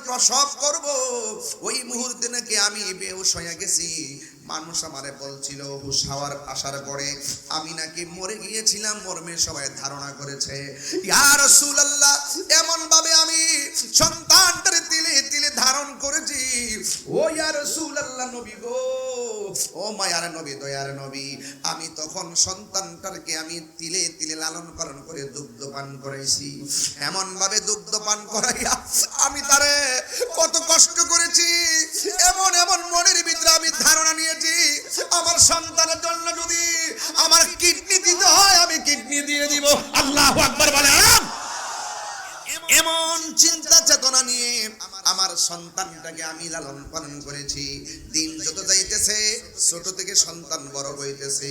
প্রসব করব, ওই মুহূর্তে নাকি আমি বেহুশ হয়ে গেছি। মানুষ আমারে বলছিল হুশ হওয়ার আসার পরে আমি নাকি মরে গিয়েছিলাম, মর্মে সবাই ধারণা করেছে। ইয়া রাসূলুল্লাহ, এমন ভাবে আমি সন্তানটার তিলে তিলে ধারণ করেছি। ও ইয়া রাসূলুল্লাহ, নবী গো, ও মায়ার নবী, দয়ার নবী, আমি তখন সন্তানটাকে আমি তিলে তিলে লালন পালন করে দুগ্ধ পান করাইছি। এমন ভাবে দুগ্ধ পান করাইয়া আমি তারে কত কষ্ট করেছি, এমন এমন মনের ভিতরে আমি ধারণা নিয়েছি, আমার সন্তানের জন্য যদি আমার কিডনি দিতে হয় আমি কিডনি দিয়ে দিব। আল্লাহু আকবার বলেন। এমন চিন্তা চেতনা নিয়ে আমার সন্তানটাকে আমি লালন পালন করেছি। দিন যত যাইতেছে, ছোট থেকে সন্তান বড় হইতেছে,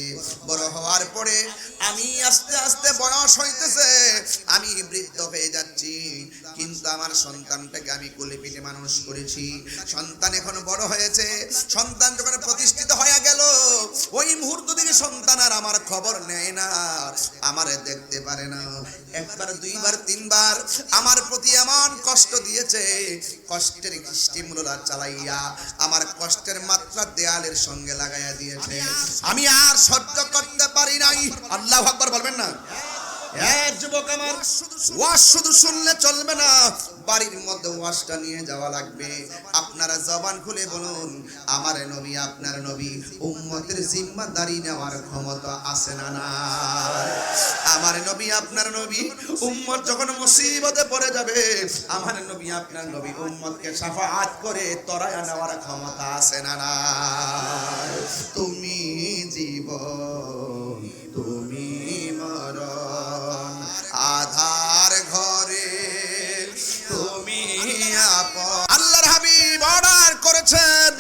বড় হওয়ার পরে আমি আস্তে আস্তে বয়স হইতেছে, আমি বৃদ্ধ হয়ে যাচ্ছি, কিন্তু আমার সন্তানটাকে আমি কোলে পিঠে মানুষ করেছি। সন্তান এখন বড় হয়েছে, সন্তান যখন প্রতিষ্ঠিত হয়ে গেল, ওই মুহূর্ত থেকে সন্তান আর আমার খবর নেয় না, আমারে দেখতে পারে না। একবার, দুইবার, তিনবার আমার প্রতি এমন কষ্ট দিয়েছে, কষ্টের স্টিমুলার চালাইয়া আমার কষ্টের মাত্রা দেয়ালের সঙ্গে লাগাইয়া দিয়েছে। আমি আর সহ্য করতে পারি নাই। আল্লাহু আকবার বলবেন না? যুবক আমার, ওয়াজ শুধু শুনলে চলবে না, বাড়ির মধ্যে ওয়াজটা নিয়ে যাওয়া লাগবে। আপনারা জবান খুলে বলুন, আমার নবী আপনার নবী, উম্মতের জিম্মাদারি নেওয়ার ক্ষমতা আছে না নাই? আমার নবী আপনার নবী, উম্মত যখন মুসিবতে পড়ে যাবে, আমার নবী আপনার নবী উম্মতকে শাফাআত করে তরায়া নেওয়ার ক্ষমতা আছে না নাই? তুমি জীবন, তুমি মরণ, আধার ঘরে তুমি আপন। আল্লাহর হাবিব অর্ডার করেছেন,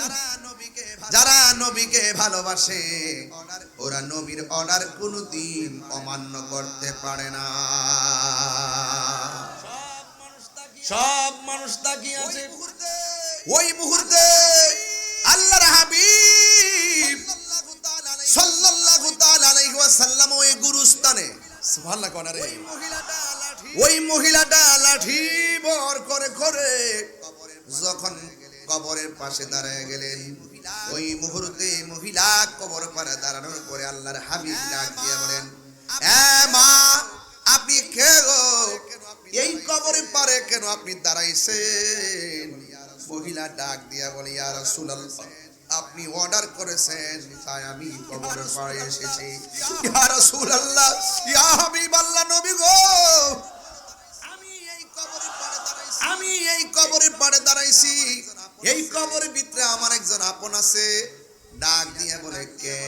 যারা নবীকে ভালোবাসে ওরা নবীর অর্ডার কোনোদিন অমান্য করতে পারে না। সব মানুষ তাকিয়ে আছে। ওই মুহূর্তে আল্লাহর হাবিব সাল্লাল্লাহু তাআলা আলাইহি ওয়াসাল্লাম ওই গুরুস্থানে, সুবহানাল্লাহ কোন রে, ওই মহিলাটা লাঠি ভর করে করে যখন কবরের পাশে দাঁড়ায় গেলেন, ওই মুহূর্তে মহিলা কবর পারে দাঁড়ানোর পরে আল্লাহর হাবিব ডাক দিয়ে বলেন, মা আপনি কে গো? এই কবরের পারে কেন আপনি দাঁড়াইছেন? মহিলা ডাক দিয়া বলে, ইয়া রাসূলুল্লাহ, আপনি অর্ডার করেছেন তাই আমি কবরের পাড়ে এসেছি। ইয়া রাসূলুল্লাহ, ইয়া হাবিবাল্লাহ, নবী গো, আমি এই কবরের পাড়ে দাঁড়াইছি, এই কবরের ভিতরে আমার একজন আপন আছে। ডাক দিয়ে বলে, কে?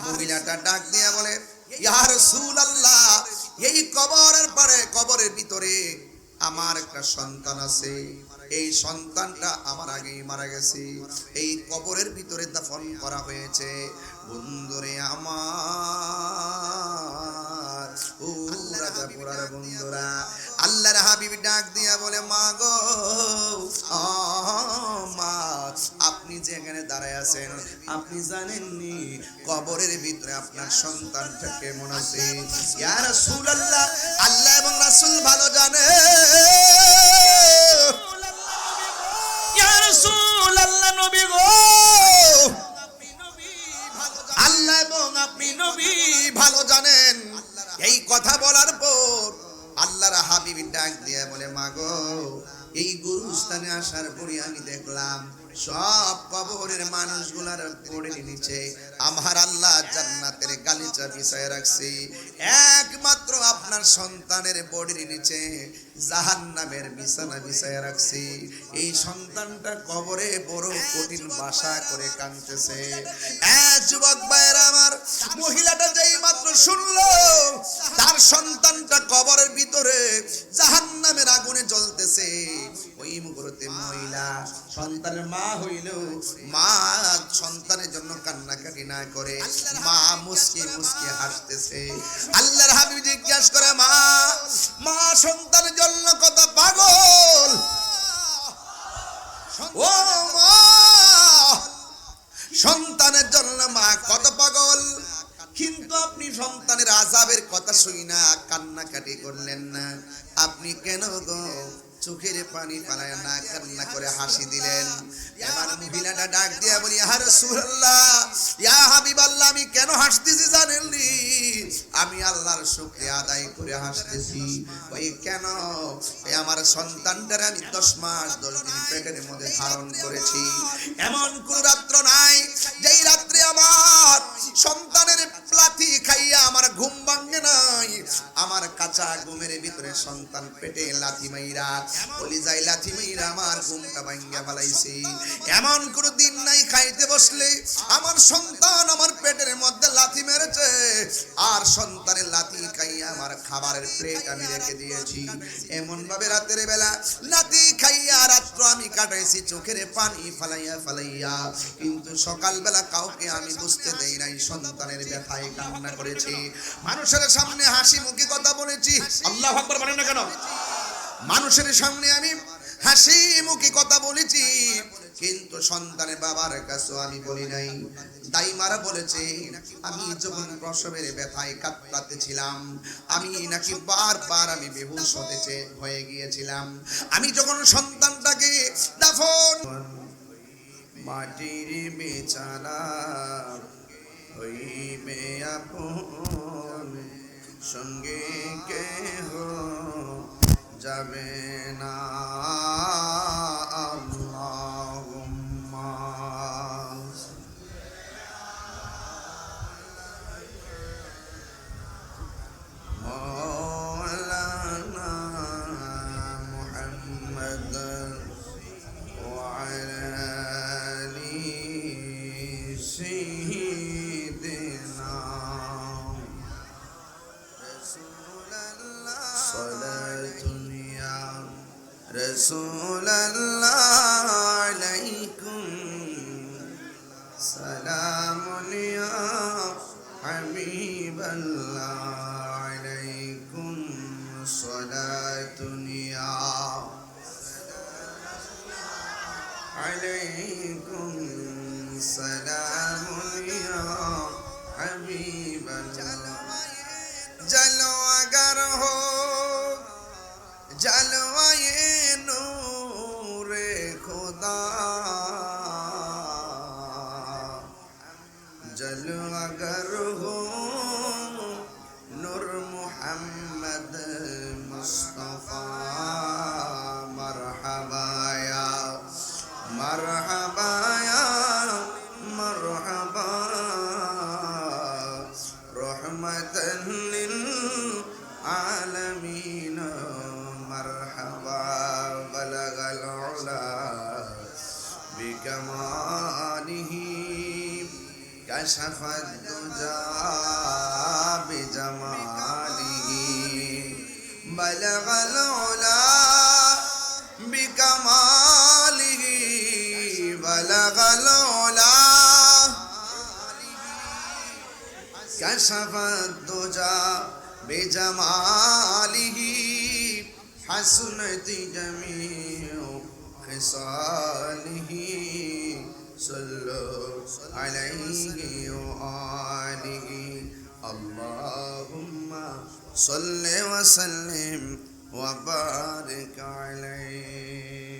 মহিলাটা ডাক দিয়ে বলে, ইয়া রাসূলুল্লাহ, এই কবরের পাড়ে, কবরের ভিতরে আমার একটা সন্তান আছে, এই সন্তানটা আমার আগেই মারা গেছে, এই কবরের ভিতরে দাফন করা হয়েছে। বন্ধুরে আমার, ও রাজাপুরার বন্ধুরা, আল্লাহর হাবিব ডাক দিয়া বলে, মা গো, মা, আপনি যেখানে দাঁড়ায় আছেন আপনি জানেননি কবরের ভিতরে আপনার সন্তানটা কেমন আছে? ইয়া রাসূলুল্লাহ, আল্লাহ এবং রাসূল ভালো জানে। ইয়া রাসূলুল্লাহ, নবী গো, আল্লাহ এবং আপনি নবী ভালো জানেন। এই কথা বলার পর আল্লাহর হাবিব ডাক দিয়ে বলে, মা গো, এই গুরুস্থানে আসার পরে আমি দেখলাম সব কবরের মানুষগুলার পড়ে নিচে আমার আল্লাহ জান্নাতের গালিচা বিছায় রাখছে, একমাত্র আপনার সন্তানের বডির নিচে জাহান্নামের বিছানা বিছায় রাখছে। এই সন্তানটা কবরে বড় কঠিন বাসা করে কাঁদতেছে। যুবক ভাইরা আমার, মহিলাটা যেই মাত্র শুনলো তার সন্তানটা কবরের ভিতরে জাহান্নামের আগুনে জ্বলতেছে, ওই মুহূর্তে মহিলা সন্তানের মা হইলেও মা সন্তানের জন্য কান্নাকাটি না করে মা মুস্কি মুস্কি হাসতেছে। আল্লাহর হাবিব জিজ্ঞাসা করে, মা, মা সন্তানের জন্য কত পাগল? ও মা, সন্তানের জন্য মা কত পাগল, কিন্তু আপনি সন্তানের আযাবের কথা শুই না কান্নাকাটি করলেন না, আপনি কেন গো? চোখের পানি ফালায় না কান্না করে হাসি দিলেন। এবার মহিলাটা ডাক দিয়া বলি, ইয়া রাসূলুল্লাহ, ইয়া হাবিবাল্লাহ, আমি কেন হাসতেছি জানেননি? আমি আল্লাহর শুকরিয়া আদায় করে হাসতেছি। ওই কেন? এই আমার সন্তানটারে আমি 10 মাস 10 দিন পেটের মধ্যে ধারণ করেছি। এমন কোন রাত্র নাই যেই রাত্রে আমার সন্তানের লাথি খাইয়া আমার ঘুম ভাঙে নাই। আমার কাঁচা ঘুমের ভিতরে সন্তান পেটে লাথি মাইরা, কলিজায় লাথি মাইরা আমার ঘুমটা ভাঙিয়া ফেলাইছে। এমন কোন দিন নাই খাইতে বসলে আমার সন্তান আমার পেটের মধ্যে লাথি মেরেছে, আর সন্তানের লাথি খাইয়া আমার খাবারের প্লেট আমি রেখে দিয়েছি। এমন ভাবে রাতের বেলা লাথি খাইয়া রাত্র আমি কাটাইছি চোখের পানি ফালাইয়া ফালাইয়া, কিন্তু সকালবেলা কাউকে আমি বুঝতে দেই নাই সন্তানের ব্যথায় কান্না করেছি। মানুষের সামনে হাসি মুখে কথা বলেছি, আল্লাহু আকবার বলেন না কেন? মানুষের সামনে আমি হাসি মুখে কথা বলেছি, কিন্তু সন্তানের বাবার কাছে আমি বলি নাই। দাইমারা বলেছে, আমি যখন প্রসবের ব্যথায় কাতরাতে ছিলাম, আমি নাকি বারবার আমি বেহুশ হয়ে গিয়েছিলাম। আমি যখন সন্তানটাকে দাফন, মাটির বিছানা হইবে আপন, সঙ্গে কেহ যাবে না। আল্লাহুম্মা মাওলানা মুহাম্মদ ওয়া আলা আলি সাইয়্যিদিনা রাসূলুল্লাহ সালাতুন ইয়া রাসূলুল্লাহ আলাইকুম সালামুন ইয়া হাবিবাল্লাহ আলাইকুম সালাতুন ইয়া আলাইকুম সালামুন ইয়া হাবিবাল্লাহ। জলওয়াগার হো জলওয়ায়ে নূরে খুদা, জলওয়াগার হো নূর মুহাম্মদ মুস্তাফা। মারহাবা ইয়া মারহাবা ইয়া মারহাবা, রহমাতান লিল আলামিন। মারহাবা বালাগাল উলা বিকামালিহি কাশাফাদ দুজা বিজামালিহি। বালাগাল উলা বিকামালিহি বালাগাল উলা কাশাফাদ দুজা বিজামালিহি। হাসনাতি জামিউ খিসালিহি সাল্লু আলাইহি ওয়া আলিহি। আল্লাহুম্মা সাল্লি ওয়া সাল্লিম ওয়া বারিক আলাইহি।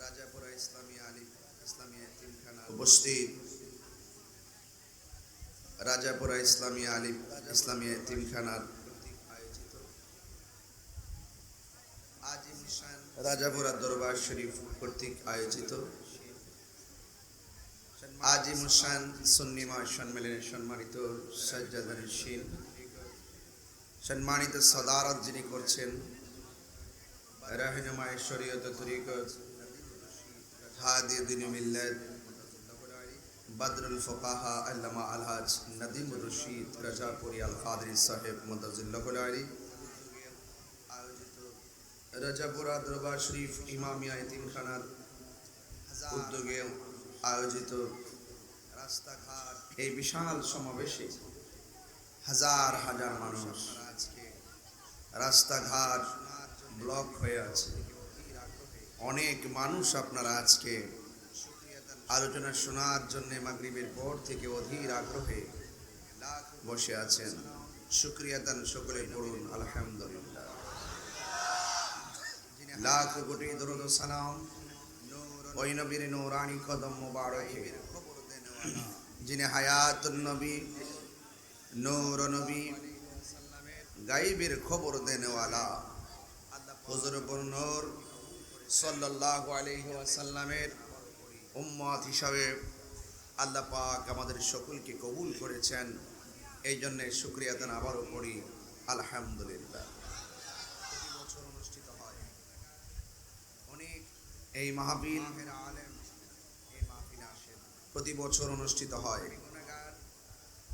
রাজাপুরা ইসলামিয়া এতিমখানা উপস্থিত রাজাপুরা ইসলামিয়া এতিমখানার রাজাপুরা দরবার শরীফ কর্তৃক আয়োজিত আজিমুসান সুন্নিমা সম্মেলনের সম্মানিত সাজ্জাদানশীন, সম্মানিত সদারত যিনি করছেন, রাহনুমায়ে শরীয়ত তরিকত হাদি দ্বীন মিল্লাত বদরুল ফুকাহা আল্লামা আলহাজ নদীমুর রশিদ রাজাপুরি আল কাদরি সাহেব মুতাজিল্লাহুল আলী রাজাপুরা দরবার শরীফ ইমামিয়া এতিমখানার উদ্যোগে আয়োজিত রাস্তাঘাট এই বিশাল সমাবেশে হাজার হাজার মানুষ, রাস্তাঘাট ব্লক হয়ে আছে। অনেক মানুষ আপনারা আজকে আলোচনা শোনার জন্য মাগরিবের পর থেকে অধীর আগ্রহে বসে আছেন। শুকরিয়া দান সকলে পড়ুন আলহামদুলিল্লাহ। লাখ কোটি দরুদ ও সালাম ওই নবীর নূরানি কদম মুবারকে যিনি হায়াতুন নবী, নূর নবী, গাইবের খবর দেনেওয়ালা হুজুর নূর সাল্লাল্লাহু আলাইহি ওয়াসাল্লামের উম্মত হিসাবে আল্লাহ পাক আমাদের সকলকে কবুল করেছেন। এই জন্য শুকরিয়া দান আবারও করি আলহামদুলিল্লাহ। প্রতি বছর অনুষ্ঠিত হয় অনেক এই মাহফিল, এই মাহফিলে আসেন, প্রতি বছর অনুষ্ঠিত হয়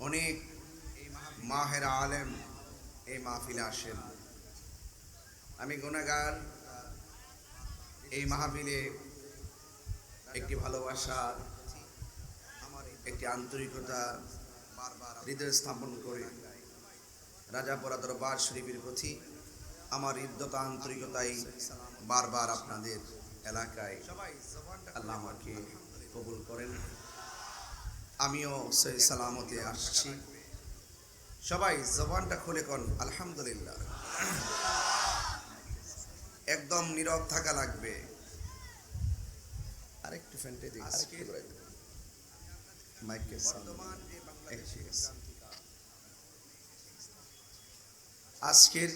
অনেক মাহের আলেম এই মাহফিলে আসেন। আমি গুনাহগার, এই মাহফিলে একটি ভালোবাসা, একটি আন্তরিকতা হৃদয় স্থাপন করে রাজাপুরা দরবার শরীফের প্রতি আমার হৃদ্যতা আন্তরিকতাই বারবার আপনাদের এলাকায় আল্লাহ আমাকে কবুল করেন। আমিও সেই সালামতে আসছি। সবাই জবানটা খুলে কোন আলহামদুলিল্লাহ। একদম নীরব থাকা লাগবে। আরেকটু ফ্যান্টে দিই, মাইকের আজকের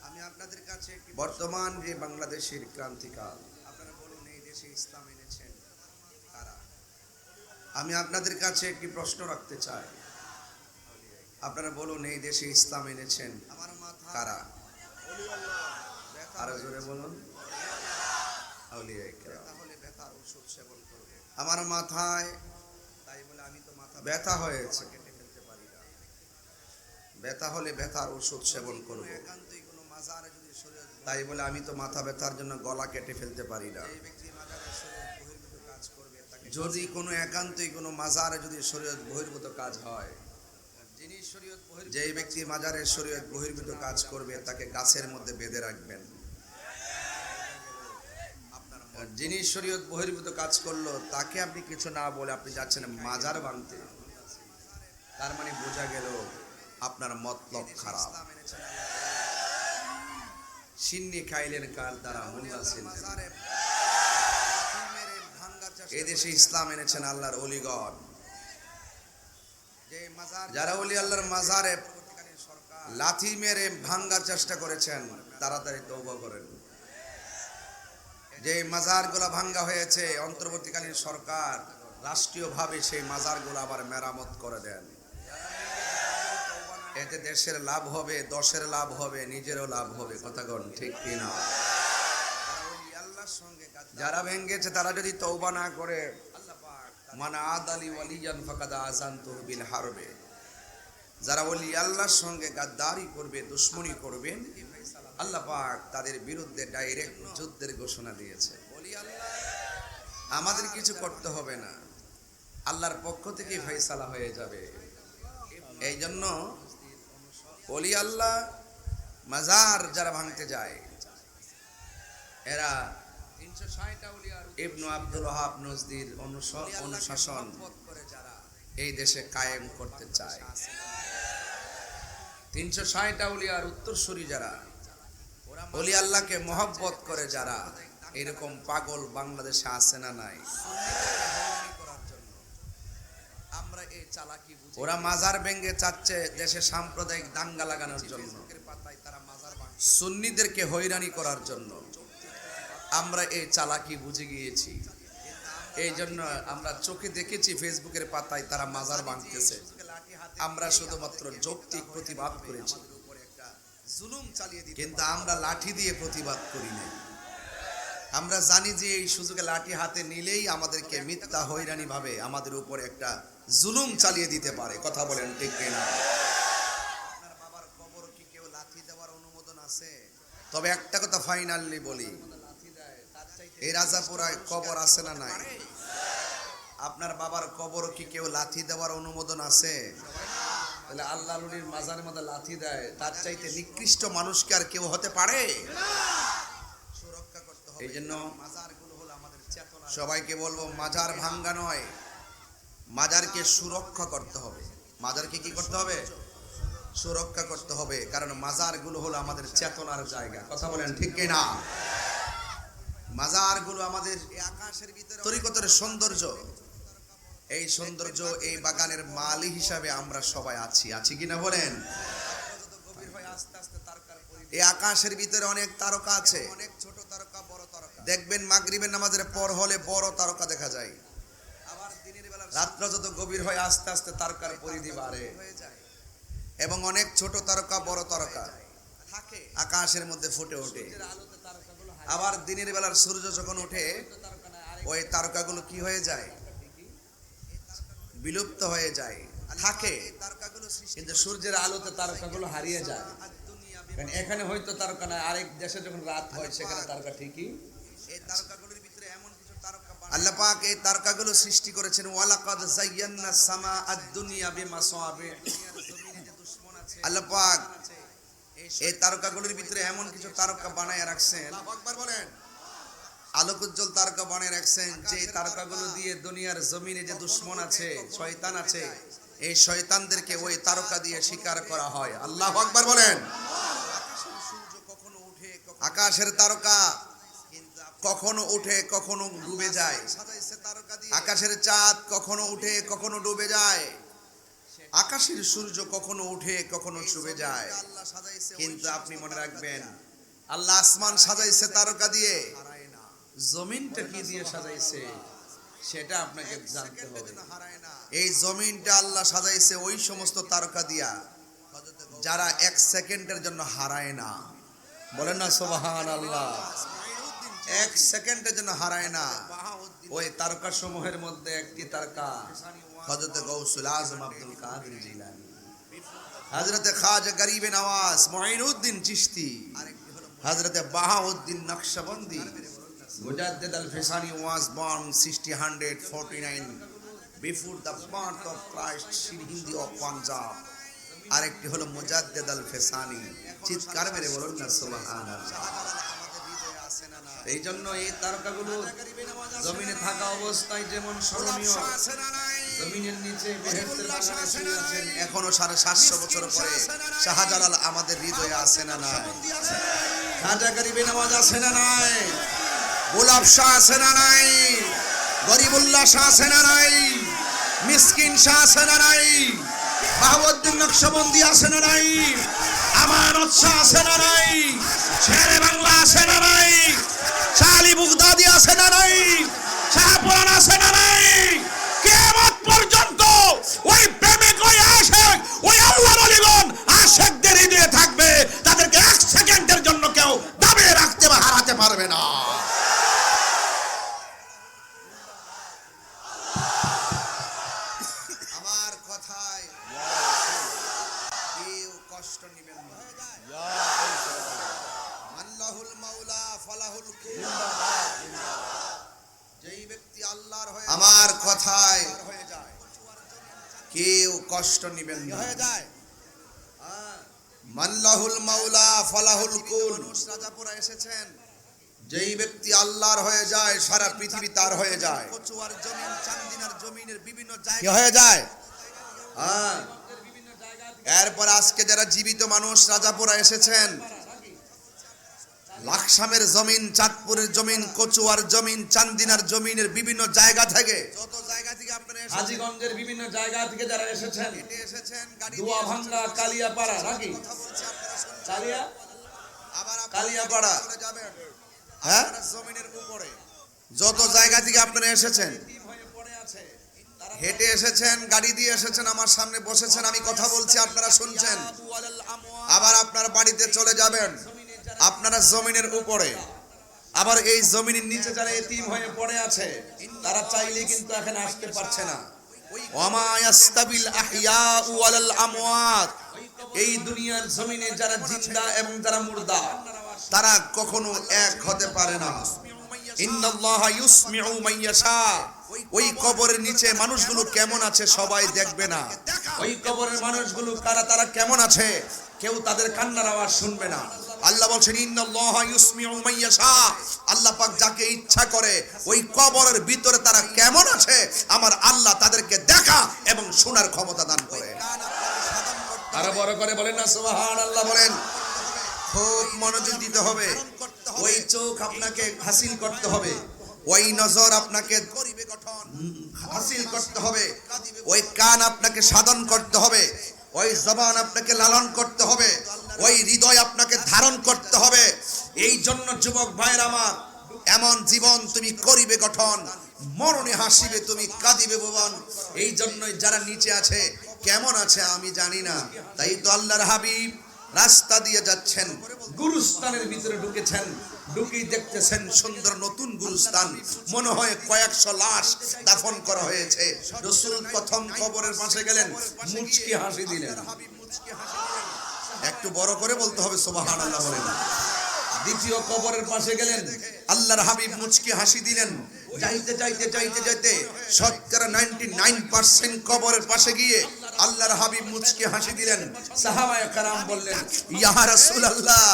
আমি আপনাদের কাছে বর্তমান যে বাংলাদেশের ক্রান্তিকাল, আপনারা বলুন এই দেশে ইসলাম এনেছেন কারা? আমি আপনাদের কাছে একটি প্রশ্ন রাখতে চাই, আপনারা বলুন এই দেশে ইসলাম এনেছেন কারা? আরো জোরে বলুন। আমার মাথায় ব্যথা হয়েছে, ব্যথা হলে ব্যথার ওষুধ সেবন করব, তাই বলে আমি তো মাথা ব্যথার জন্য গলা কেটে ফেলতে পারি না। যদি কোনো একান্তই কোনো মাজারে যদি শরীয়ত বহির্ভূত কাজ হয়, যে ব্যক্তি মাজারে শরীয়ত বহির্ভূত কাজ করবে তাকে গাছের মধ্যে বেঁধে রাখবেন। যিনি শরীয়ত বহির্ভূত কাজ করলো তাকে আপনি কিছু না বলে আপনি যাচ্ছেন মাজার ভাঙতে, তার মানে বোঝা গেল আপনার মতলব খারাপ। সিন্নি খাইলেন কাল তারা মুল্লা ছিলেন। এদেশে ইসলাম এনেছেন আল্লাহর ওলিগণ। যারা ওলি আল্লাহর মাজারে লাথি মেরে ভাঙ্গার চেষ্টা করেছেন তাড়াতাড়ি তওবা করেন। যে মাজারগুলো ভাঙ্গা হয়েছে অন্তর্বর্তীকালীন সরকার রাষ্ট্রীয়ভাবে সেই মাজারগুলো আবার মেরামত করে দেন। এতে দেশের লাভ হবে, দশের লাভ হবে, নিজেরও লাভ হবে। কথা কোন ঠিক কিনা? যারা ভেঙ্গেছে তারা যদি তওবা না করে, মান আদালি ওয়ালিয়ান ফাকাদ আযানতুহু বিল হারবে, যারা ওলি আল্লাহর সঙ্গে গাদ্দারি করবে, দুশমনি করবে, আল্লাহ পাক তাদের বিরুদ্ধে ডাইরেক্ট যুদ্ধের ঘোষণা দিয়েছে। আমাদের কিছু করতে হবে না, আল্লাহর পক্ষ থেকে ফয়সালা হয়ে যাবে। এই জন্য ওলি আল্লাহ মাজার যারা ভাঙতে যায়, এরা ইবনু আব্দুল ওয়াহাব নজদির অনুশাসন এই দেশে কায়েম করতে চায়। 360 আউলিয়ার উত্তরসূরি যারা, ওলি আল্লাহকে মহব্বত করে যারা, এরকম পাগল বাংলাদেশে আছে না নাই? ওরা মাজার ভেঙে চাচ্ছে দেশে সাম্প্রদায়িক দাঙ্গা লাগানোর জন্য, সুন্নিদেরকে হয়রানি করার জন্য। আমরা এই চালাকি বুঝে গিয়েছি। এই জন্য আমরা চোখে দেখেছি ফেসবুকের পাতায় তারা মাজার ভাঙতেছে, আমরা শুধুমাত্র যৌক্তিক প্রতিবাদ করেছি, কিন্তু আমরা লাঠি দিয়ে প্রতিবাদ করি না। আমরা জানি যে এই সুযোগে লাঠি হাতে নিলেই আমাদেরকে মিথ্যা হয়রানি ভাবে আমাদের উপর একটা জুলুম চালিয়ে দিতে পারে। কথা বলেন ঠিক কিনা? আপনার বাবার কবর কি কেউ লাঠি দেওয়ার অনুমোদন আছে? তবে একটা কথা ফাইনালি বলি, এই রাজাপুরায় কবর আছে না নাই? আপনার বাবার কবর কি কেউ লাঠি দেওয়ার অনুমোদন আছে? তাহলে আল্লাহ নবীর মাজারের মধ্যে লাথি দেয়, তার চাইতে নিকৃষ্ট মানুষ কি আর কেউ হতে পারে? সুরক্ষা করতে হবে। এই জন্য মাজারগুলো হলো আমাদের চেতনা। সবাইকে বলবো মাজার ভাঙ্গা নয়, মাজারকে সুরক্ষা করতে হবে। মাজারকে কি করতে হবে? সুরক্ষা করতে হবে, কারণ মাজারগুলো হলো আমাদের চেতনার জায়গা। কথা বলেন ঠিক কিনা? মাজারগুলো আমাদের আকাশের ভিতরে তরিকতের সৌন্দর্য। এই সৌন্দর্য, এই বাগানের মালি হিসাবে আমরা সবাই আছি কিনা বলেন? এই আকাশের ভিতরে অনেক তারকা আছে, অনেক ছোট তারকা, বড় তারকা। দেখবেন মাগরিবের নামাজের পর হলে বড় তারকা দেখা যায়, আবার দিনের বেলা রাত্র যত গভীর হয় আস্তে আস্তে তারকার পরিধি বাড়ে এবং অনেক ছোট তারকা বড় তারকা থাকে আকাশের মধ্যে ফুটে ওঠে। আবার দিনের বেলার সূর্য যখন ওঠে ওই তারকাগুলো কি হয়ে যায়? বিলুপ্ত হয়ে যায়, থাকে কিন্তু সূর্যের আলোতে তারকাগুলো হারিয়ে যায়। কারণ এখানে হয়তো তারকা না, আরেক দেশে যখন রাত হয় সেখানে তারকা ঠিকই। এই তারকাগুলোর ভিতরে এমন কিছু তারকা আল্লাহ পাক এই তারকাগুলো সৃষ্টি করেছেন। ওয়ালাকাদ যায়্যানা সামা আদ-দুনিয়া বিমাসাবি। আল্লাহ পাক এই তারকাগুলোর ভিতরে এমন কিছু তারকা বানায় রাখছেন, আল্লাহু আকবার বলেন, আলোকোজ্জ্বল তারকা বানিয়ে রাখছেন যে তারকাগুলো দিয়ে দুনিয়ার জমিনে যে দুশমন আছে, শয়তান আছে, এই শয়তানদেরকে ওই তারকা দিয়ে শিকার করা হয়। আল্লাহু আকবার বলেন। আকাশের তারকা কখনো উঠে কখনো ডুবে যায়, আকাশের চাঁদ কখনো উঠে কখনো ডুবে যায়, আকাশের সূর্য কখনো উঠে কখনো ডুবে যায়। কিন্তু আপনি মনে রাখবেন আল্লাহ আসমান সাজাইছে তারকা দিয়ে, জমিনটা কি দিয়ে সাজাইছে সেটা আপনাকে জানতে হবে। এই জমিনটা আল্লাহ সাজাইছে ওই সমস্ত তারকা দিয়া যারা এক সেকেন্ডের জন্য হারায় না। বলেন না সুবহানাল্লাহ। এক সেকেন্ডের জন্য হারায় না। ওই তারকা সমূহের মধ্যে একটি তারকা হযরত গাউসুল আজম আব্দুল কাদের জিলানী, হযরত খাজা গরিবে নওয়াজ মুঈনুদ্দিন চিশতি, হযরত বাহাউদ্দিন নকশবন্দি, মুজাদ্দিদ আল-ফিসানি was born 1649 before the birth of Christ in Hindi of Punjab। আরেকটি হলো মুজাদ্দিদ আল-ফিসানি। চিৎকার মেরে বলুন না সুবহানাল্লাহ। এই জন্য এই তারকাগুলো জমিনে থাকা অবস্থায় যেমন স্মরণীয়, জমিনের নিচে বেহেশতের বাগানে শুয়ে আছেন, এখনো 750 বছর পরে শাহজালাল আমাদের হৃদয়ে আছে না নাই? খাজা গরিবে নওয়াজ আছে না নাই? গোলাপ শাহ আছে না নাই? গরিবুল্লাহ শাহ আছে না নাই? মিসকিন শাহ আছে না নাই? বাহাউদ্দিন নকশবন্দি আছে না নাই? আমানত শাহ আছে না নাই? শেরে বাংলা আছে না নাই? শাহ আলী বুগদাদি আছে না নাই? শাহপুরান আছে না নাই? কিয়ামত পর্যন্ত ওই প্রেমিক, ওই আশিক, ওই আল্লাহর ওলিগণ আশিকদের হৃদয়ে থাকবে, তাদেরকে এক সেকেন্ডের জন্য কেউ দাবিয়ে রাখতে বা হারাতে পারবে না। আমার কথায় কেউ কষ্ট নেবেন না। আল্লাহুল মাওলা ফালাহুল কুল। যেই ব্যক্তি আল্লাহর হয়ে আমার কথায় কেউ কষ্ট নেবেন না। মাল্লাহুল মাওলা ফালাহুল কুল। রাজাপুরা এসেছেন, যেই ব্যক্তি আল্লাহর হয়ে যায় সারা পৃথিবী তার হয়ে যায়। কচুয়ার জমিন, চান্দিনার জমিনের বিভিন্ন জায়গা হয়ে যায়। এরপর আজকে যারা জীবিত মানুষ রাজাপুরা এসেছেন, লাকসামের জমিন, চাঁদপুরের জমিন, কচুয়ার জমিন, চান্দিনার জমিনের বিভিন্ন জায়গা থেকে, যত জায়গা থেকে আপনারা এসেছেন, হাজীগঞ্জের বিভিন্ন জায়গা থেকে যারা এসেছেন, দোয়াভাঙ্গা, কালিয়াপাড়া, নাকি কালিয়া, আবার কালিয়াপাড়া, হ্যাঁ, জমিনের উপরে যত জায়গা থেকে আপনারা এসেছেন, হেঁটে এসেছেন, গাড়ি দিয়ে এসেছেন, আমার সামনে বসেছেন, আমি কথা বলছি আপনারা শুনছেন, আবার আপনার বাড়িতে চলে যাবেন, আপনারা জমিনের উপরে, আবার এই জমিনের নিচে যারা এতিম হয়ে পড়ে আছে তারা চাইলে কিন্তু এখানে আসতে পারছে না। ওয়ামা ইয়াস্তাবিল আহইয়াউ ওয়ালাল আমওয়াত। এই দুনিয়ার জমিনে যারা জিন্দা এবং যারা মুর্দা তারা কখনো এক হতে পারে না। ইন্নাল্লাহা ইউসমিউ মান ইয়াশা। ওই কবরের নিচে মানুষগুলো কেমন আছে সবাই দেখবে না। ওই কবরের মানুষগুলো কারা, তারা কেমন আছে কেউ তাদের কান্নার আওয়াজ শুনবে না। আল্লাহ বলছেন ইন্নাল্লাহা ইউসমিউ মান ইয়াশা। আল্লাহ পাক যাকে ইচ্ছা করে ওই কবরের ভিতরে তারা কেমন আছে আমার আল্লাহ তাদেরকে দেখা এবং শোনার ক্ষমতা দান করে। তারা বড় করে বলেন না সুবহানাল্লাহ, বলেন। খুব মনোযোগ দিতে হবে। ওই চোখ আপনাকে হাসিল করতে হবে, ওই নজর আপনাকে হাসিল করতে হবে, ওই কান আপনাকে সাধন করতে হবে, ওই জবান আপনাকে লালন করতে হবে, ওই হৃদয় আপনাকে ধারণ করতে হবে। এই জন্য যুবক ভাইয়ের আমার, এমন জীবন তুমি করিবে গঠন, মরণে হাসিবে তুমি কাঁদিবে ভুবন। এই জন্যই যারা নিচে আছে, কেমন আছে আমি জানি না, তাই তো আল্লাহর হাবিব রাস্তা দিয়ে যাচ্ছেন, গুরুস্থানের ভিতরে ঢুকেছেন, ঢুকেই দেখতেছেন সুন্দর নতুন গুরুস্থান, মনে হয় কয়েকশো লাশ দাফন করা হয়েছে। রাসূল প্রথম কবরের পাশে গেলেন, মুচকি হাসি দিলেন। একটু বড় করে বলতে হবে সুবহানাল্লাহ বলেন। দ্বিতীয় কবরের পাশে গেলেন, আল্লাহর হাবিব মুচকি হাসি দিলেন। যাইতে যাইতে যাইতে যাইতে শতকরা 99% কবরের পাশে গিয়ে আল্লাহর হাবিব মুচকি হাসি দিলেন। সাহাবায়ে কেরাম বললেন, ইয়া রাসূলুল্লাহ,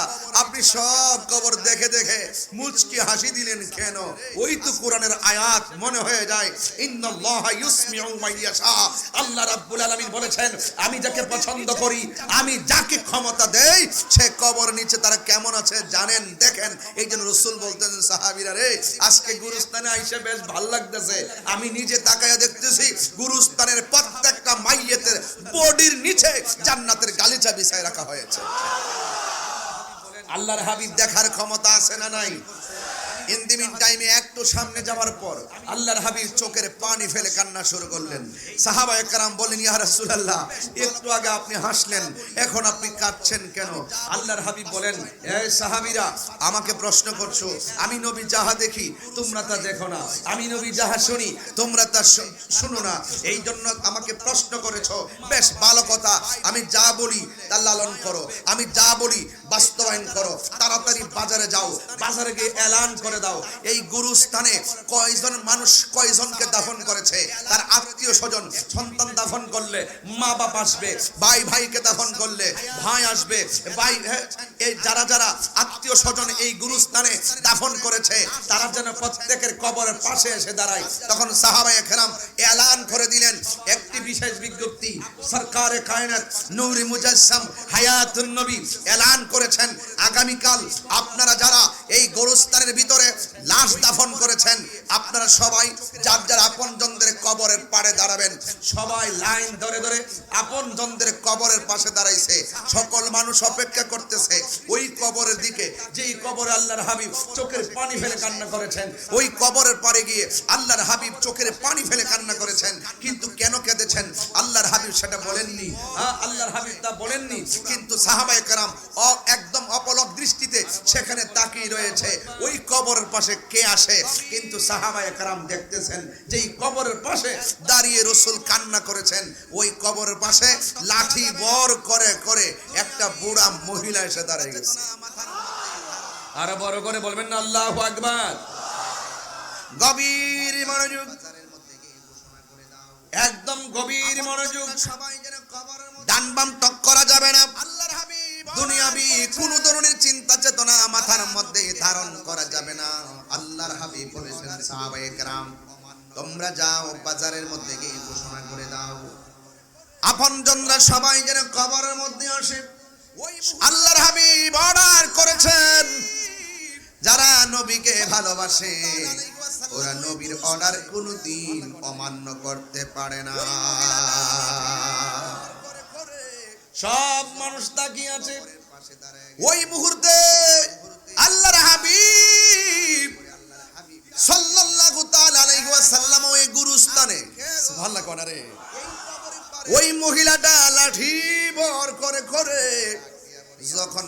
আপনি সব কবর দেখে দেখে মুচকি হাসি দিলেন কেন? ওই তো কোরআনের আয়াত মনে হয়ে যায়, ইন্নাল্লাহা ইউসমিউ মান ইয়াশা। আল্লাহ রাব্বুল আলামিন বলেছেন, আমি যাকে পছন্দ করি, আমি যাকে ক্ষমতা দেই, সে কবর নিচে তারা কেমন আছে জানেন, দেখেন। এই জন্য রাসূল বলতেন, সাহাবীরা রে, আজকে গুরুস্থানে আইসা বেশ ভালো লাগতেছে। আমি নিজে তাকায়া দেখতেছি, গুরুস্থানের প্রত্যেকটা মাইয়েতের বডির নিচে জান্নাতের গালিচা বিছায় রাখা হয়েছে। আল্লাহর হাবিব দেখার ক্ষমতা আছে না নাই? ইন দি মিন টাইমে একটু সামনে যাওয়ার পর আল্লাহর হাবিব চোখের পানি ফেলে কান্না শুরু করলেন। সাহাবায়ে কেরাম বলেন, ইয়া রাসূলুল্লাহ, একটু আগে আপনি হাসলেন, এখন আপনি কাঁদছেন কেন? আল্লাহর হাবিব বলেন, এই সাহাবীরা, আমাকে প্রশ্ন করছো, আমি নবী যাহা দেখি তোমরা তা দেখো না, আমি নবী যাহা শুনি তোমরা তা শুনো না, এই জন্য আমাকে প্রশ্ন করেছো। বেশ ভালো কথা, আমি যা বলি তা লালন করো, আমি যা বলি বাস্তবায়ন করো। তাড়াতাড়ি বাজারে যাও, বাজারে গিয়ে এলান করে দাও, এই গুরুস্থানে কয়জন মানুষ কয়জনকে দাফন করেছে, তার আত্মীয় স্বজন। সন্তান দাফন করলে মা বাপ আসবে, ভাই ভাইকে দাফন করলে ভাই আসবে, ভাই এই যারা যারা আত্মীয় স্বজন এই গুরুস্থানে দাফন করেছে, তারা যেন প্রত্যেকের কবরের পাশে এসে দাঁড়ায়। তখন সাহাবায়ে কেরাম এলান করে দিলেন একটি বিশেষ বিজ্ঞপ্তি। সরকারে কায়নাত নূরে মুজাসসাম হায়াতুন নবী এলান করেছেন, আগামীকাল আপনারা যারা এই গুরুস্থানের ভিতরে লাশ দাফন করেছেন, আপনারা সবাই যার যার আপনজনদের কবরের পাড়ে দাঁড়াবেন। সবাই লাইন ধরে ধরে আপনজনদের কবরের পাশে দাঁড়াইছে। সকল মানুষ অপেক্ষা করতেছে ওই কবরের দিকে, যেই কবরে আল্লাহর হাবিব চোখের পানি ফেলে কান্না করেছেন। ওই কবরের পাড়ে গিয়ে আল্লাহর হাবিব চোখের পানি ফেলে কান্না করেছেন। কিন্তু কেন কেঁদেছেন আল্লাহর হাবিব সেটা বলেননি। আল্লাহর হাবিব তা বলেননি, কিন্তু সাহাবায়ে কেরাম একদম অপলক দৃষ্টিতে সেখানে তাকিয়ে রয়েছে ওই কবরের পাশে কে আসে। কিন্তু সাহাবায়ে কেরাম দেখতেছেন যেই কবরের পাশে দাঁড়িয়ে রাসূল কান্না করেছেন, ওই কবরের পাশে লাঠি বর করে করে একটা বুড়া মহিলা এসে দাঁড়িয়ে গেছে। আর বড় করে বলবেন না আল্লাহু আকবার। গভীর মনোযোগ, একদম গভীর মনোযোগ। ডান বাম টক করা যাবে না। আল্লাহর হাবিব দুনিয়াবি কোন ধরনের চিন্তা চেতনা মাথার মধ্যে ধারণ করা যাবে না। আল্লাহর হাবিব বলেছেন, সাহাবায়ে কেরাম, তোমরা যাও বাজারের মধ্যে গিয়ে ঘোষণা করে দাও, আপনজনরা সবাই যেন কবরের মধ্যে আসে। আল্লাহর হাবিব অর্ডার করেছেন, যারা নবীকে ভালোবাসে ওরা নবীর অর্ডার কোনদিন অমান্য করতে পারে না। সব মানুষ তাকিয়ে আছে। ওই মুহূর্তে আল্লাহর হাবিব সাল্লাল্লাহু তাআলা আলাইহি ওয়াসাল্লাম ওই গুরুস্থানে, সুবহানাল্লাহ কোনারে, ওই মহিলাটা লাঠি বর করে করে যখন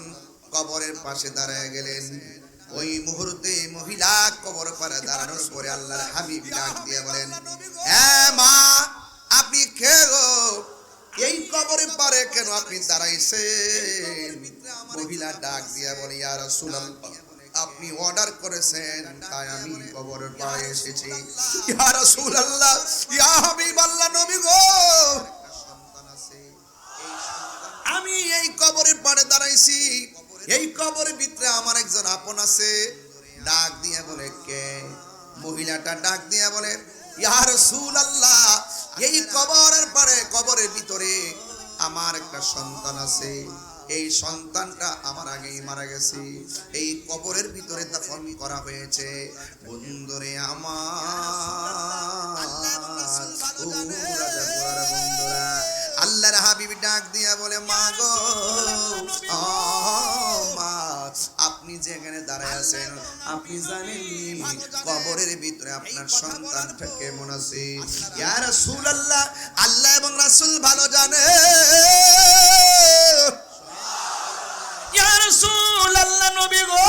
কবরের পাশে দাঁড়ায় গেলেন, ওই মুহূর্তে মহিলা কবর পারে দাঁড়ানোর পরে আল্লাহর হাবিব ডাক দিয়ে বলেন, হ্যাঁ মা, আপনি কে গো? এই কবরের পারে কেন আপনি দাঁড়াইছেন? মহিলা ডাক দিয়ে বলে, ইয়া রাসূলুল্লাহ, আপনি অর্ডার করেছেন তাই আমি কবরের পারে এসেছি। ইয়া রাসূলুল্লাহ, ইয়া হাবিবাল্লাহ, নবী গো, আমি এই কবরের পারে দাঁড়াইছি, এই কবরের ভিতরে আমার একজন আপন আছে। ডাক দিয়ে বলে, কে? মহিলাটা ডাক দিয়ে বলে, ইয়া রাসূলুল্লাহ, এই কবরের পারে, কবরের ভিতরে আমার একটা সন্তান আছে। এই সন্তানটা আমার আগেই মারা গেছে, এই কবরের ভিতরে দাফন করা হয়েছে। বন্ধুরে আমার, ও রাজাপুরার বন্ধুরা, আল্লাহর হাবিব ডাক দিয়া বলে, মা গো, ও মা, আপনি যেখানে দাঁড়ায় আছেন, আপনি জানেন কবরের ভিতরে আপনার সন্তানটা কেমন আছে? ইয়া রাসূলুল্লাহ, আল্লাহ এবং রাসূল ভালো জানে। ইয়া রাসূলুল্লাহ, নবী গো,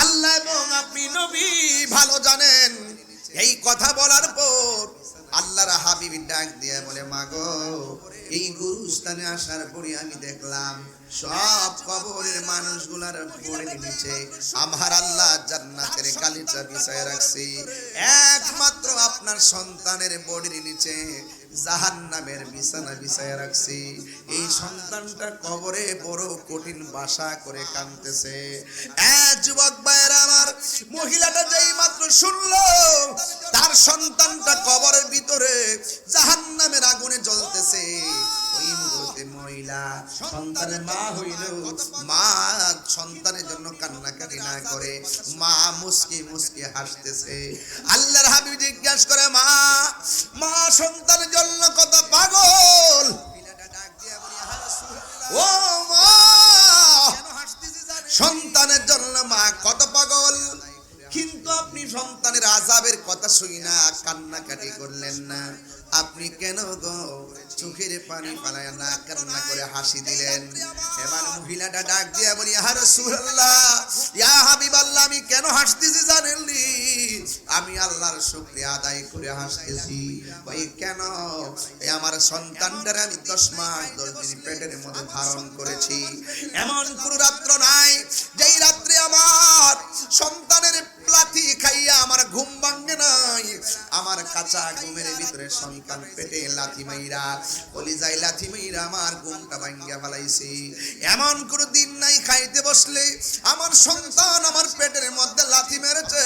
আল্লাহ এবং আপনি নবী ভালো জানেন। এই কথা বলার পর আল্লাহর হাবিব ডাক দিয়ে বলে, মা গো, এই গুরুস্থানে আসার পরে আমি দেখলাম সব কবরের মানুষগুলার পড়ে নিচে আমার আল্লাহ জান্নাতের গালিচা বিছায় রাখছি, একমাত্র আপনার সন্তানের বডির নিচে জাহান্নামের বিছানা বিছায় রাখছি। এই সন্তানটা কবরে বড় কঠিন বাসা করে কাঁদতেছে। যুবক ভাইয়েরা আমার, মহিলাটা যেই মাত্র শুনলো তার সন্তানটা কবরের ভিতরে জাহান্নামের আগুনে জ্বলতেছে, ওই মুহূর্তে মহিলা সন্তানের মা হইল, মা সন্তানের জন্য কান্নাকাটি না করে মা মুস্কি মুস্কি হাসতেছে। আল্লাহর হাবিব জিজ্ঞাসা করে, মা, মা সন্তানের জন্য কত পাগল? ও মা, সন্তানের জন্য মা কত পাগল, কিন্তু আপনি সন্তানের আযাবের কথা শুই না কান্নাকাটি করলেন না, আপনি কেন গো চোখের পানি ফালায় না কান্না করে হাসি দিলেন? এবার মহিলাটা ডাক দিয়া বলি, ইয়া রাসূলুল্লাহ, ইয়া হাবিবাল্লাহ, আমি কেন হাসতেছি জানেননি? আমি আল্লাহর শুকরিয়া আদায় করে হাসতেছি। ভাই কেন? এই আমার সন্তানটারে আমি 10 মাস 10 দিন পেটের মধ্যে ধারণ করেছি, এমন কোন রাত্র নাই যেই রাত্রে আমার সন্তানের লাথি খাইয়া আমার ঘুম ভাঙে নাই। আমার কাঁচা ঘুমের ভিতরে সন্তান পেটে লাথি মাইরা, কলিজায় লাথি মাইরা আমার ঘুমটা ভাঙ্গা ফেলাইছে। এমন কোনো দিন নাই খাইতে বসলে আমার সন্তান আমার পেটের মধ্যে লাথি মেরেছে,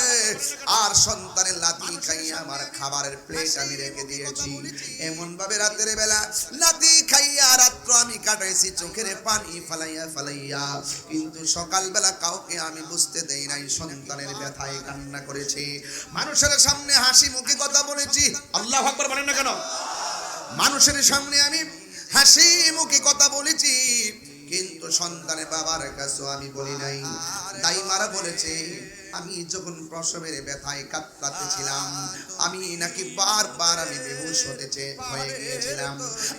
আর সন্তানের লাথি খাইয়া আমার খাবারের প্লেট আমি রেখে দিয়েছি। এমন ভাবে রাতের বেলা লাথি খাইয়া রাত্র আমি কাটাইছি চোখের পানি ফালাইয়া ফালাইয়া, কিন্তু সকালবেলা কাউকে আমি বুঝতে দেই নাই সন্তানের ব্যথায় কান্না করেছি। মানুষের সামনে হাসি মুখে কথা বলেছি, আল্লাহু আকবার বলেন না কেন? মানুষের সামনে আমি হাসি মুখে কথা বলেছি, কিন্তু সন্তানের বাবার কাছেও আমি বলি নাই। দাইমারা বলেছে, আমি যখন প্রসবের ব্যথায় কাতরাতেছিলাম, আমি নাকি বারবার আমি বেহুশ হয়ে গিয়েছিলাম।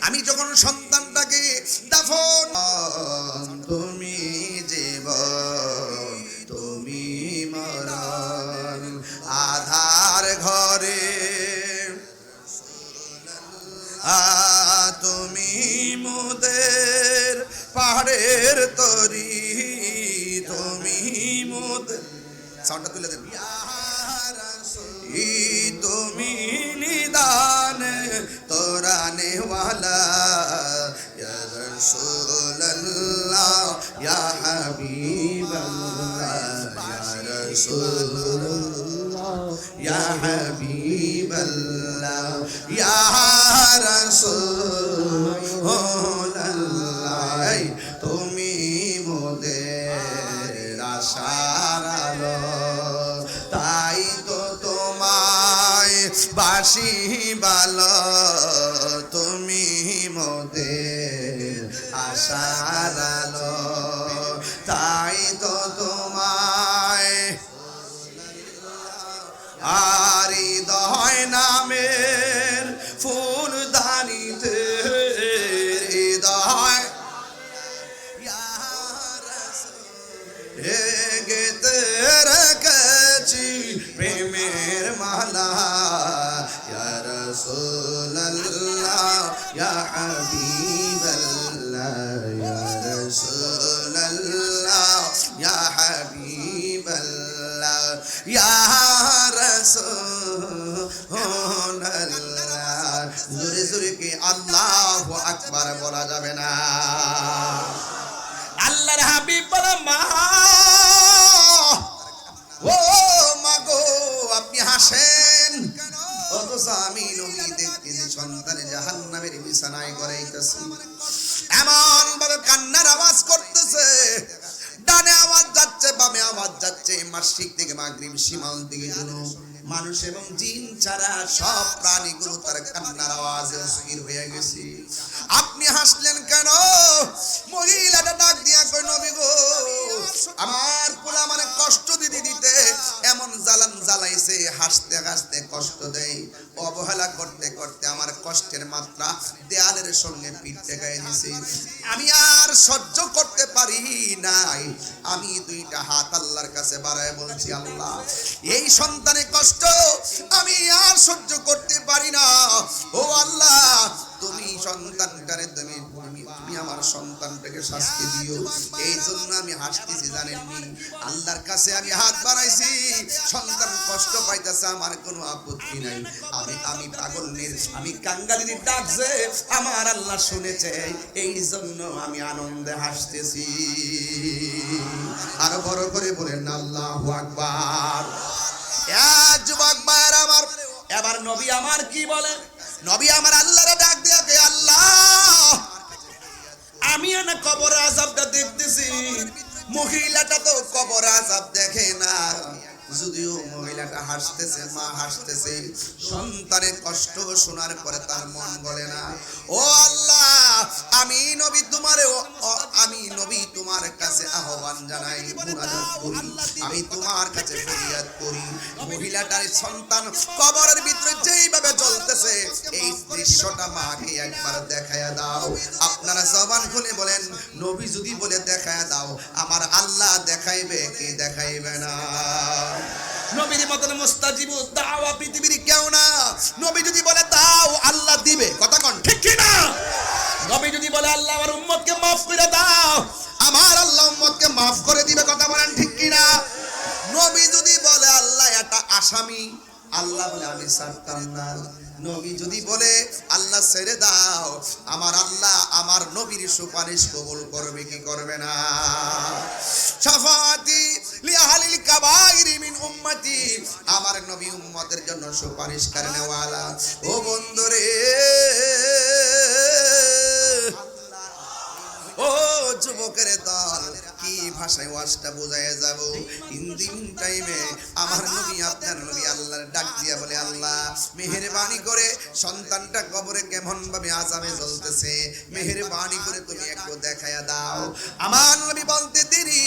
আমি যখন সন্তানটাকে দাফন, তুমি জীবন তুমি মরণ, আধার ঘরে তুমি মোদের পাহাড়ের তরি, তুমি মোদের, সাউন্ডটা তুলে দেন, তুমি নিদান তোরা নেওয়ালা, ইয়া রাসূলুল্লাহ, ইয়া হাবিবাল্লাহ, ইয়া রাসূলুল্লাহ, ইয়া হাবিবাল্লাহ, ইয়া রাসূলুল্লাহ, তুমি মোদের আশার আলো, তাই তো তোমায় বাসি ভালো, তুমি মোদের আশার আলো, তাই তো তোমায় আর হৃদয় নামের ফুল দানিতে হৃদয় গেতে রেখেছি প্রেমের মালা, ইয়া রাসূলুল্লাহ, ইয়া হাবিবাল্লাহ, ইয়া রাসূলুল্লাহ, ইয়া হাবিবাল্লাহ, ইয়া রাসূলুল্লাহ। জোরে জোরে কি আল্লাহু আকবার বলা যাবে না? আল্লাহর হাবিব বলে, মা, ও মা গো, আপনি হাসেন, অথচ আমি নবী দেখতেছি সন্তানে জাহান্নামের বিছানায় গড়াইতেছি। মাসিক থেকে মাগরিব সীমান্ত থেকে জুনুব, মানুষ এবং জিন ছাড়া সব প্রাণীগুলো তার কান্নার আওয়াজে অস্থির হয়ে গেছে। আপনি হাসলেন কেন? মহিলাটা ডাক দিয়া কই, নবী গো, আমার পোলা মানে কষ্ট দিতে দিতে এমন জ্বালান জ্বালাইছে, হাসতে হাসতে কষ্ট দেয়, অবহেলা করতে করতে আমার কষ্টের মাত্রা দেয়ালের সঙ্গে পিঠ ঠেকাই দিছে। আমি আর সহ্য করতে পারি নাই। আমি দুইটা হাত আল্লাহর কাছে বাড়ায় বলছি, আল্লাহ, এই সন্তানের কষ্ট আমি আর সহ্য করতে পারি না। ও আল্লাহ, তুমি সন্তানটারে তুমি আমার সন্তানটাকে শাস্তি দিও। এই জন্য আমি হাসতেছি, জানেননি? আল্লাহর কাছে আমি হাত বাড়াইছি, সন্তান কষ্ট পাইতেছে, আমার কোনো আপত্তি নাই। আমি পাগলের, আমি কাঙ্গালির ডাকছে আমার আল্লাহ শুনেছে, এই জন্য আমি আনন্দে হাসতেছি। আরো বড় করে বলেন আল্লাহু আকবার। যুবক ভাইয়ের আমার, এবার নবী আমার কি বলে? নবী আমার আল্লাহরে ডাক দিয়ে, আল্লাহ, আমি না কবর আযাবটা দেখতেছি, মহিলাটা তো কবর আযাব দেখে না। যদিও মহিলাটা হাসতেছে, মা হাসতেছে, সন্তানের কষ্ট শোনার পরে তার মন বলে না। ও আল্লাহ, আমি নবী তোমার কাছে আহ্বান জানাই, মুনাজাত করি, আমি তোমার কাছে ফরিয়াদ করি, মহিলাটার সন্তান কবরের ভিতরে যেইভাবে জ্বলতেছে, এই দৃশ্যটা মাকে একবার দেখায়া দাও। আপনারা জবান খুলে বলেন, নবী যদি বলে দেখায়া দাও, আমার আল্লাহ দেখাইবে কি দেখাইবে না? নবীর মতন মুস্তাজিবু দাওয়া পৃথিবীর কেউ না। নবী যদি বলে দাও, আল্লাহ দিবে। কথা কোন ঠিক কি না? নবী যদি বলে আল্লাহ আমার উম্মতকে maaf করে দাও, আমার আল্লাহ উম্মতকে maaf করে দিবে। কথা বলেন ঠিক কি না? নবী যদি বলে আল্লাহ এটা আসামি, আল্লাহ বলে আমি ছাড়তাম না। নবী যদি বলে আল্লাহ ছেড়ে দাও, আমার আল্লাহ আমার নবীর সুপারিশ কবুল করবে কি করবে না? শাফাআতি লিআহলিল কাবাইরি মিন উম্মতি, আমার নবী উম্মতের জন্য সুপারিশ করেন ওয়ালা। ও বন্ধুরে, ও যুবকের দল, কি ভাষায় ওয়াজটা বোঝায় যাব? হিন্দি টাইমে আমার নবী, আপনার নবী আল্লাহর ডাক দিয়া বলে, আল্লাহ মেহেরবানি করে সন্তানটা কবরে কেমন ভাবে আযাবে জ্বলতেছে, মেহেরবানি করে তুমি একটু দেখায়া দাও। আমার নবী বলতে দেরি,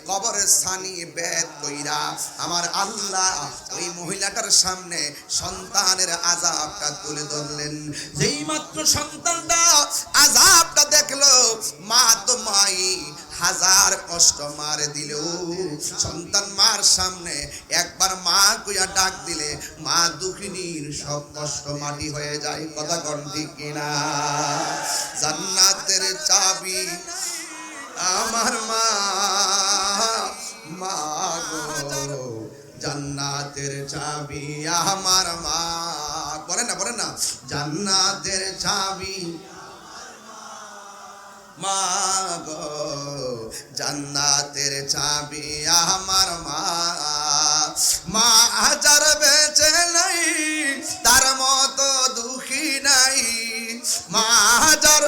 কবরের ছানি বেদ কইরা আমার আল্লাহ ওই মহিলাটার সামনে সন্তানের আযাবটা তুলে ধরলেন। যেই মাত্র সন্তানটা আযাবটা দেখলো, মা তো মাই, হাজার কষ্ট মারে দিলেও সন্তান মার সামনে একবার মা কইয়া ডাক দিলে মা দুঃখিনীর সব কষ্ট মাটি হয়ে যায়। কথা কোন ঠিক কিনা? জান্নাতের চাবি আমার মা, মা গো, জান্নাতের চাবি আমার মা। বলেন না, জান্নাতের চাবি মা গো, জান্নাতের চাবি আমার মা। মা হাজার বেঁচে নাই, তার মতো দুঃখী নাই। মা হাজার